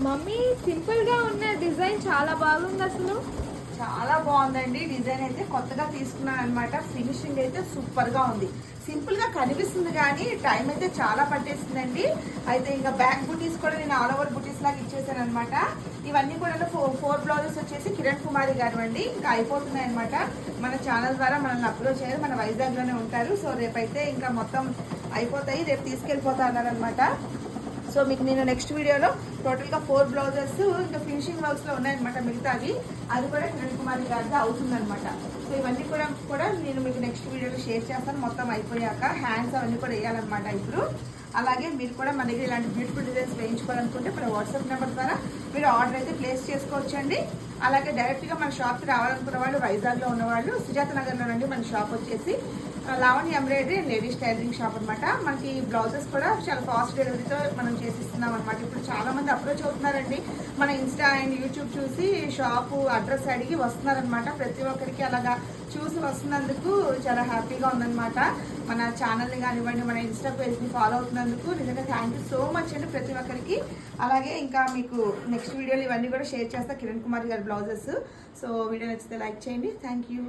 Mummy simple గా ఉన్న design చాలా బాగుంది అసలు. చాలా బాగుందండి. డిజైన్ అయితే కొత్తగా తీసుకున్నాను అనమాట. ఫినిషింగ్ అయితే సూపర్ గా ఉంది. సింపుల్ గా కనిపిస్తుంది కానీ టైం అయితే చాలా పట్టేస్తుందండి. అయితే ఇంకా బ్యాక్ బుటీస్ కూడా నేను ఆల్ ఓవర్ బుటీస్ లాగా ఇచ్చేసాను అనమాట. ఇవన్నీ కూడా ఫోర్ బ్లౌజెస్ వచ్చేసి కిరణ్ కుమారి గారు అండి. ఇంకా అయిపోతున్నాయి అనమాట. మన ఛానల్ ద్వారా మనల్ని అప్లోడ్ చేయాలి. మన వైజాగ్ లోనే ఉంటారు. సో రేపైతే ఇంకా మొత్తం అయిపోతాయి. రేపు తీసుకెళ్ళిపోతా అన్నారనమాట. సో మీకు నేను నెక్స్ట్ వీడియోలో టోటల్గా 4 బ్లౌజెస్ ఇంకా ఫినిషింగ్ వర్క్స్లో ఉన్నాయన్నమాట. మిగతాది అది కూడా కిరణ్ కుమారి గారిది అవుతుందన్నమాట. సో ఇవన్నీ కూడా నేను మీకు నెక్స్ట్ వీడియోలో షేర్ చేస్తాను. మొత్తం అయిపోయాక హ్యాండ్స్ అవన్నీ కూడా వేయాలన్నమాట ఇప్పుడు. అలాగే మీరు కూడా మన దగ్గర ఇలాంటి బ్యూటిఫుల్ డిజైన్స్ వేయించుకోవాలనుకుంటే మన వాట్సాప్ నెంబర్ ద్వారా మీరు ఆర్డర్ అయితే ప్లేస్ చేసుకోవచ్చండి. అలాగే డైరెక్ట్గా మన షాప్కి రావాలనుకున్న వాళ్ళు వైజాగ్లో ఉన్నవాళ్ళు సుజాత నగర్లోనండి మన షాప్ వచ్చేసి Lavanya embroidery and ladies tailoring shop అనమాట. మనకి బ్లౌజెస్ కూడా చాలా ఫాస్ట్ డెలివరీతో మనం చేసిస్తున్నాం అనమాట. ఇప్పుడు చాలా మంది అప్రోచ్ అవుతున్నారండి. మన ఇన్స్టా అండ్ యూట్యూబ్ చూసి షాపు అడ్రస్ అడిగి వస్తున్నారనమాట. ప్రతి ఒక్కరికి అలాగా చూసి వస్తున్నందుకు చాలా హ్యాపీగా ఉందన్నమాట. మన ఛానల్ని కానివ్వండి, మన ఇన్స్టా పేజ్ని ఫాలో అవుతున్నందుకు నిజంగా థ్యాంక్ యూ సో మచ్ అండి ప్రతి ఒక్కరికి. అలాగే ఇంకా మీకు నెక్స్ట్ వీడియోలు ఇవన్నీ కూడా షేర్ చేస్తా కిరణ్ కుమార్ గారి బ్లౌజెస్. సో వీడియో నచ్చితే లైక్ చేయండి. Thank you.